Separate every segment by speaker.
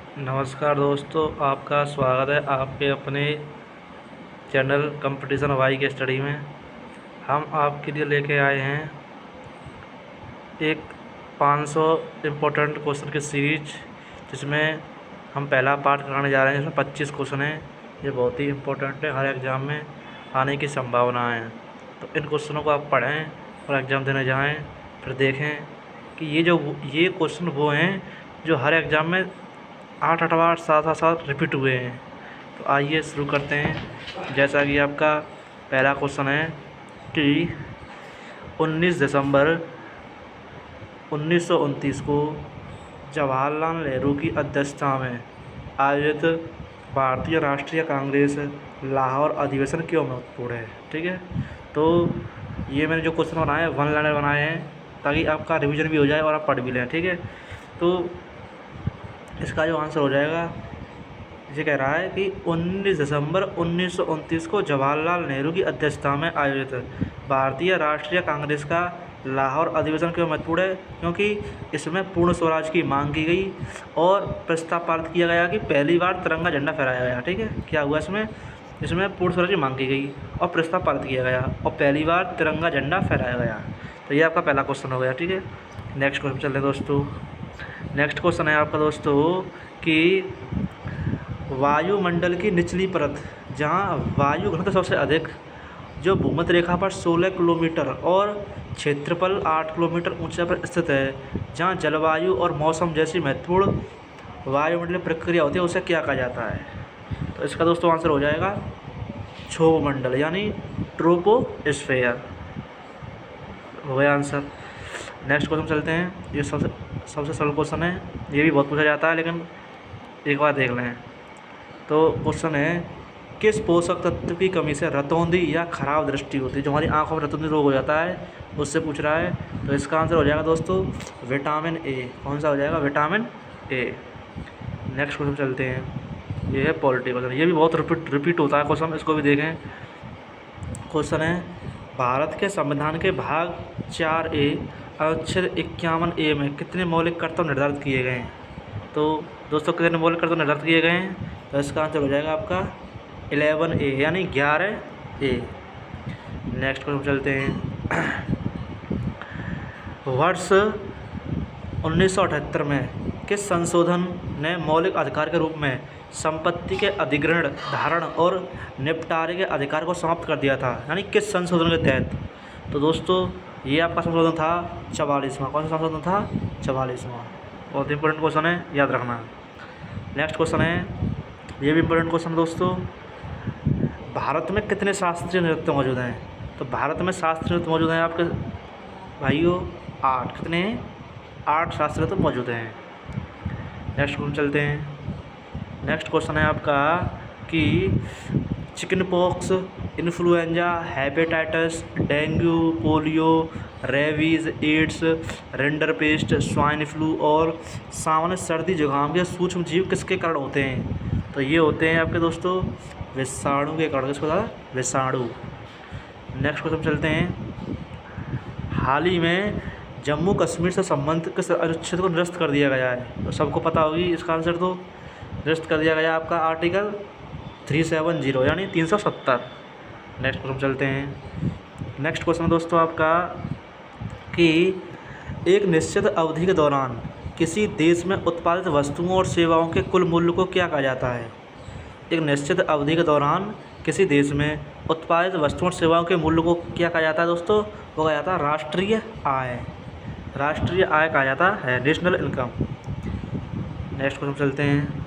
Speaker 1: नमस्कार दोस्तों, आपका स्वागत है आपके अपने चैनल कंपटीशन वाई के स्टडी में। हम आपके लिए लेके आए हैं एक 500 इम्पोर्टेंट क्वेश्चन की सीरीज, जिसमें हम पहला पार्ट कराने जा रहे हैं। इसमें 25 क्वेश्चन हैं। ये बहुत ही इम्पोर्टेंट है, हर एग्ज़ाम में आने की संभावना है। तो इन क्वेश्चनों को आप पढ़ें और एग्ज़ाम देने जाएं, फिर देखें कि ये क्वेश्चन वो हैं जो हर एग्ज़ाम में 8 बार साथ रिपीट हुए हैं। तो आइए शुरू करते हैं। जैसा कि आपका पहला क्वेश्चन है कि 19 दिसंबर 1929 को जवाहरलाल नेहरू की अध्यक्षता में आयोजित भारतीय राष्ट्रीय कांग्रेस लाहौर अधिवेशन क्यों महत्वपूर्ण है। ठीक है, तो ये मैंने जो क्वेश्चन बनाए हैं 1 लाइनर बनाए हैं, ताकि आपका रिवीजन भी हो जाए और आप पढ़ भी लें। ठीक है, तो इसका जो आंसर हो जाएगा, ये कह रहा है कि 19 दिसंबर 1929 को जवाहरलाल नेहरू की अध्यक्षता में आयोजित भारतीय राष्ट्रीय कांग्रेस का लाहौर अधिवेशन क्यों महत्वपूर्ण है, क्योंकि इसमें पूर्ण स्वराज की मांग की गई और प्रस्ताव पारित किया गया कि पहली बार तिरंगा झंडा फहराया गया। ठीक है, क्या हुआ इसमें पूर्ण स्वराज की मांग की गई और प्रस्ताव पारित किया गया और पहली बार तिरंगा झंडा फहराया गया। तो ये आपका पहला क्वेश्चन हो गया। ठीक है, नेक्स्ट क्वेश्चन चल रहे दोस्तों। नेक्स्ट क्वेश्चन है आपका दोस्तों कि वायुमंडल की निचली परत, जहां वायु घनत्व सबसे अधिक, जो भूमध्य रेखा पर 16 किलोमीटर और क्षेत्रफल 8 किलोमीटर ऊंचाई पर स्थित है, जहां जलवायु और मौसम जैसी महत्वपूर्ण वायुमंडलीय प्रक्रिया होती है, उसे क्या कहा जाता है। तो इसका दोस्तों आंसर हो जाएगा क्षोभमंडल, यानी ट्रोपोस्फेयर हो गया आंसर। नेक्स्ट क्वेश्चन चलते हैं। ये सबसे सरल क्वेश्चन है, ये भी बहुत पूछा जाता है, लेकिन एक बार देख लें। तो क्वेश्चन है, किस पोषक तत्व की कमी से रतौंधी या खराब दृष्टि होती है, जो हमारी आंखों में रतौंधी रोग हो जाता है, उससे पूछ रहा है। तो इसका आंसर हो जाएगा दोस्तों विटामिन ए। कौन सा हो जाएगा? Vitamin A. नेक्स्ट क्वेश्चन चलते हैं। ये है पॉलिटी क्वेश्चन, ये भी बहुत रिपीट होता है क्वेश्चन, इसको भी देखें। क्वेश्चन है, भारत के संविधान के भाग 4A अनुच्छेद 51A में कितने मौलिक कर्तव्य निर्धारित किए गए हैं। तो दोस्तों कितने मौलिक कर्तव्य निर्धारित किए गए हैं, तो इसका आंसर हो जाएगा आपका 11A, यानी 11A। नेक्स्ट क्वेश्चन चलते हैं। वर्ष 1978 में किस संशोधन ने मौलिक अधिकार के रूप में संपत्ति के अधिग्रहण, धारण और निपटारे के अधिकार को समाप्त कर दिया था, यानी किस संशोधन के तहत। तो दोस्तों ये आपका संशोधन था 44वां। कौन सा संशोधन था? 44वां। बहुत इंपॉर्टेंट क्वेश्चन है, याद रखना। नेक्स्ट क्वेश्चन है, ये भी इंपॉर्टेंट क्वेश्चन दोस्तों। भारत में कितने शास्त्रीय नृत्य मौजूद हैं। तो भारत में शास्त्रीय नृत्य मौजूद हैं आपके भाइयों 8। कितने हैं? 8 शास्त्रीय नृत्य मौजूद हैं। नेक्स्ट क्वेश्चन चलते हैं। नेक्स्ट क्वेश्चन है आपका कि chicken pox, influenza, hepatitis, dengue, polio, rabies, AIDS, rinderpest, swine flu और सामान्य सर्दी जुकाम के सूक्ष्म जीव किसके कारण होते हैं। तो ये होते हैं आपके दोस्तों विषाणु के कारण। किसको था? विषाणु। नेक्स्ट क्वेश्चन चलते हैं। हाल ही में जम्मू कश्मीर से संबंधित किस अनुच्छेद को निरस्त कर दिया गया है। तो सबको पता होगी इसका आंसर, तो निरस्त कर दिया गया आपका आर्टिकल 370, यानी 370। नेक्स्ट क्वेश्चन चलते हैं। नेक्स्ट क्वेश्चन दोस्तों आपका कि एक निश्चित अवधि के दौरान किसी देश में उत्पादित वस्तुओं और सेवाओं के कुल मूल्य को क्या कहा जाता है। एक निश्चित अवधि के दौरान किसी देश में उत्पादित वस्तुओं और सेवाओं के मूल्य को क्या कहा जाता है दोस्तों? वो कहा जाता है राष्ट्रीय आय। राष्ट्रीय आय कहा जाता है, नेशनल इनकम। नेक्स्ट क्वेश्चन चलते हैं।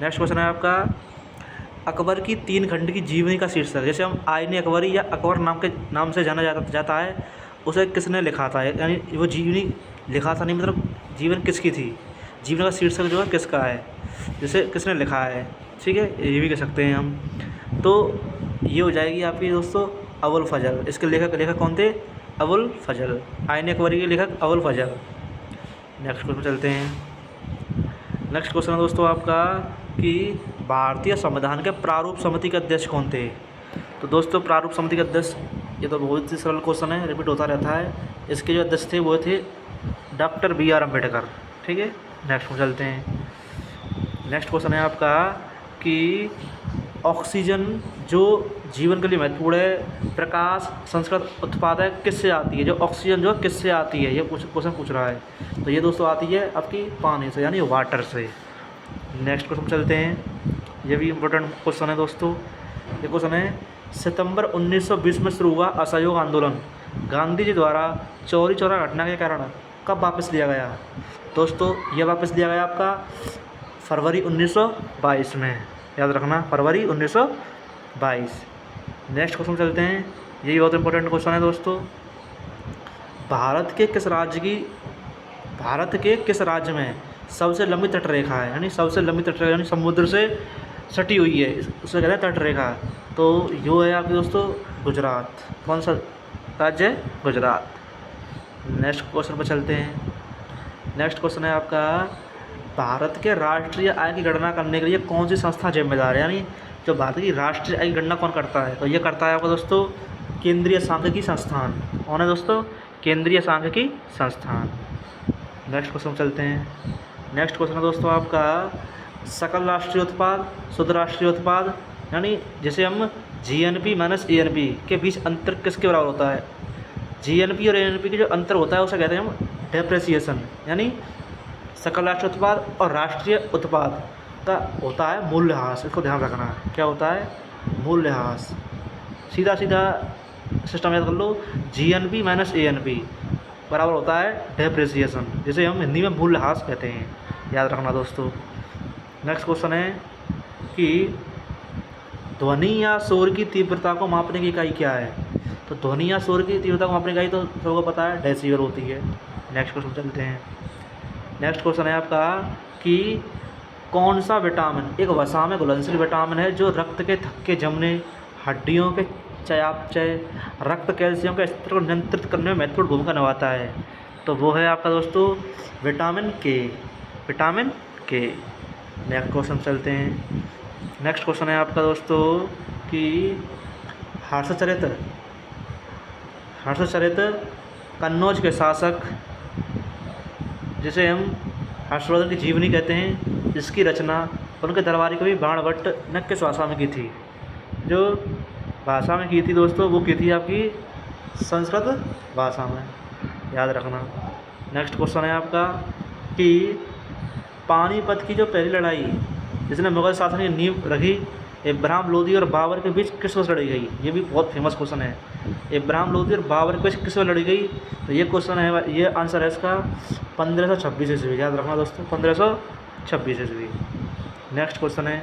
Speaker 1: नेक्स्ट क्वेश्चन है आपका, अकबर की 3 खंड की जीवनी का शीर्षक, जैसे हम आईने अकबरी या अकबर नाम से जाना जाता है, उसे किसने लिखा था, यानी वो जीवनी लिखा था, नहीं मतलब जीवन किसकी थी, जीवन का शीर्षक जो है किसका है, जैसे किसने लिखा है। ठीक है, ये भी कह सकते हैं हम। तो ये हो जाएगी आपकी दोस्तों अबुल फजल। इसके लेखक कौन थे? अबुल फजल। आईने अकबरी के लेखक अबुल फजल। नेक्स्ट क्वेश्चन चलते हैं। नेक्स्ट क्वेश्चन है दोस्तों आपका कि भारतीय संविधान के प्रारूप समिति के अध्यक्ष कौन थे। तो दोस्तों प्रारूप समिति के अध्यक्ष, ये तो बहुत ही सरल क्वेश्चन है, रिपीट होता रहता है। इसके जो अध्यक्ष थे वो थे डॉक्टर BR अम्बेडकर। ठीक है, नेक्स्ट में चलते हैं। नेक्स्ट क्वेश्चन है आपका कि ऑक्सीजन जो जीवन के लिए महत्वपूर्ण है, प्रकाश संस्कृत उत्पादक किससे आती है? जो ऑक्सीजन जो किससे आती है, ये क्वेश्चन पूछ रहा है। तो ये दोस्तों आती है आपकी पानी से, यानी वाटर से। नेक्स्ट क्वेश्चन चलते हैं, ये भी इम्पोर्टेंट क्वेश्चन है दोस्तों। ये क्वेश्चन है, सितंबर 1920 में शुरू हुआ असहयोग आंदोलन गांधी जी द्वारा चौरी चौरा घटना के कारण कब वापस लिया गया? दोस्तों ये वापस लिया गया आपका फरवरी 1922 में, याद रखना, फरवरी 1922। नेक्स्ट क्वेश्चन चलते हैं, यही बहुत इंपॉर्टेंट क्वेश्चन है दोस्तों। भारत के किस राज्य में सबसे लंबी तटरेखा है? यानी सबसे लंबी तटरेखा, यानी समुद्र से सटी हुई है, उसे कहते हैं तटरेखा। तो यो है आपके दोस्तों गुजरात। कौन सा राज्य है? गुजरात। नेक्स्ट क्वेश्चन पर चलते हैं। नेक्स्ट क्वेश्चन है आपका, भारत के राष्ट्रीय आय की गणना करने के लिए कौन सी संस्था जिम्मेदार है? यानी जो भारत की राष्ट्रीय आय की गणना कौन करता है? तो ये करता है आपका दोस्तों केंद्रीय सांख्यिकी संस्थान। कौन है दोस्तों? केंद्रीय सांख्यिकी संस्थान। नेक्स्ट क्वेश्चन चलते हैं। नेक्स्ट क्वेश्चन है दोस्तों आपका, सकल राष्ट्रीय उत्पाद, शुद्ध राष्ट्रीय उत्पाद, यानी जिसे हम जीएनपी माइनस एएनपी के बीच अंतर किसके बराबर होता है? जीएनपी और एएनपी के जो अंतर होता है उसे कहते हैं हम डेप्रिसिएशन। यानी सकल राष्ट्रीय उत्पाद और राष्ट्रीय उत्पाद का होता है मूल्यह्रास। इसको ध्यान रखना है, क्या होता है? मूल्यह्रास। सीधा सीधा सिस्टम याद कर लो, जीएनपी माइनस एएनपी बराबर होता है डेप्रिसिएशन, जिसे हम हिंदी में मूल्यह्रास कहते हैं, याद रखना दोस्तों। नेक्स्ट क्वेश्चन है कि ध्वनि या शोर की तीव्रता को मापने की इकाई क्या है? तो ध्वनि या शोर की तीव्रता को मापने की इकाई तो सबको पता है, डेसीबल होती है। नेक्स्ट क्वेश्चन चलते हैं। नेक्स्ट क्वेश्चन है आपका कि कौन सा विटामिन एक वसा में घुलनशील विटामिन है जो रक्त के थक्के जमने, हड्डियों के चयापचय, रक्त कैल्शियम के स्तर को नियंत्रित करने में महत्वपूर्ण भूमिका निभाता है? तो वो है आपका दोस्तों विटामिन के। विटामिन के। नेक्स्ट क्वेश्चन चलते हैं। नेक्स्ट क्वेश्चन है आपका दोस्तों कि हर्षचरित कन्नौज के शासक, जिसे हम हर्षवर्धन की जीवनी कहते हैं, इसकी रचना उनके दरबारी कवि बाणभट्ट ने किस भाषा में की थी? जो भाषा में की थी दोस्तों वो की थी आपकी संस्कृत भाषा में, याद रखना। नेक्स्ट क्वेश्चन है आपका कि पानीपत की जो पहली लड़ाई जिसने मुगल शासन की नींव रखी, इब्राहिम लोदी और बाबर के बीच किस वर्ष लड़ी गई? ये भी बहुत फेमस क्वेश्चन है। इब्राहिम लोदी और बाबर के बीच किस वर्ष लड़ी गई? तो ये क्वेश्चन है, ये आंसर है इसका 1526 ईस्वी, याद रखना दोस्तों, 1526 ईस्वी। नेक्स्ट क्वेश्चन है,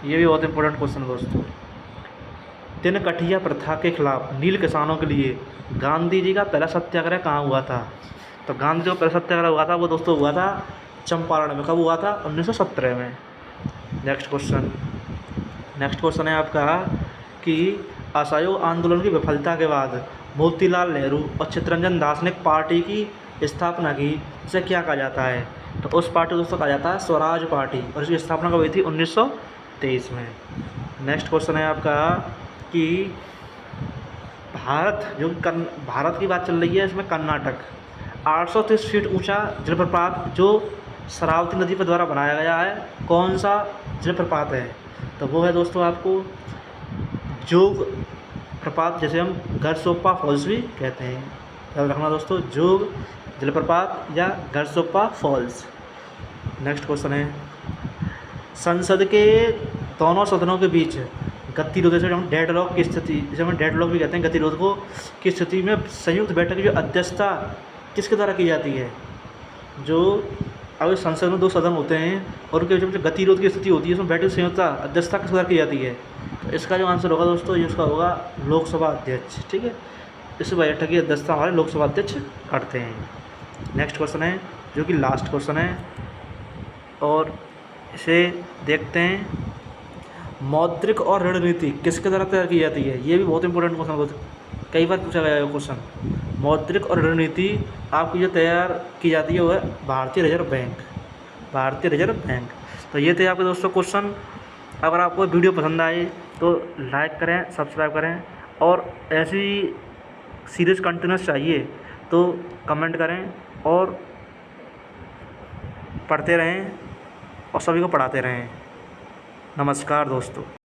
Speaker 1: ये भी बहुत इंपॉर्टेंट क्वेश्चन है दोस्तों। तिनकठिया प्रथा के खिलाफ नील किसानों के लिए गांधी जी का पहला सत्याग्रह कहाँ हुआ था? तो गांधी जी का पहला सत्याग्रह हुआ था वो दोस्तों हुआ था चंपारण में। कब हुआ था? 1917 में। नेक्स्ट क्वेश्चन है आपका कि असहयोग आंदोलन की विफलता के बाद मोतीलाल नेहरू और चित्तरंजन दास ने एक पार्टी की स्थापना की, इसे क्या कहा जाता है? तो उस पार्टी को दोस्तों कहा जाता है स्वराज पार्टी, और इसकी स्थापना कब हुई थी? 1923 में। नेक्स्ट क्वेश्चन है आपका कि भारत की बात चल रही है, इसमें कर्नाटक 830 फीट ऊंचा जलप्रपात जो शरावती नदी पर द्वारा बनाया गया है, कौन सा जलप्रपात है? तो वो है दोस्तों आपको जोग प्रपात, जैसे हम गरसोप्पा फॉल्स भी कहते हैं, याद रखना दोस्तों, जोग जलप्रपात या गरसोप्पा फॉल्स। नेक्स्ट क्वेश्चन है, संसद के दोनों सदनों के बीच गतिरोध, जैसे हम डेडलॉक की स्थिति, जैसे हम डेडलॉक भी कहते हैं गतिरोध को, की स्थिति में संयुक्त बैठक की जो अध्यक्षता किसके द्वारा की जाती है? जो अगर संसद में दो सदन होते हैं और उनके बीच में गतिरोध की स्थिति होती है, उसमें बैठक संयुक्त अध्यक्षता किस द्वारा की जाती है? तो इसका जो आंसर होगा दोस्तों, ये उसका होगा लोकसभा अध्यक्ष। ठीक है, इस बैठक की अध्यक्षता हमारे लोकसभा अध्यक्ष करते हैं। नेक्स्ट क्वेश्चन है जो कि लास्ट क्वेश्चन है, और इसे देखते हैं। मौद्रिक और ऋण नीति किसके द्वारा तैयार की जाती है? ये भी बहुत इंपॉर्टेंट क्वेश्चन है, कई बार पूछा गया है क्वेश्चन। मौद्रिक और ऋण नीति आपकी जो तैयार की जाती है वो है भारतीय रिजर्व बैंक। भारतीय रिजर्व बैंक। तो ये थे आपके दोस्तों क्वेश्चन। अगर आपको वीडियो पसंद आए तो लाइक करें, सब्सक्राइब करें, और ऐसी सीरीज़ कंटिन्यूस चाहिए तो कमेंट करें और पढ़ते रहें। और सभी को पढ़ाते रहें। नमस्कार दोस्तों।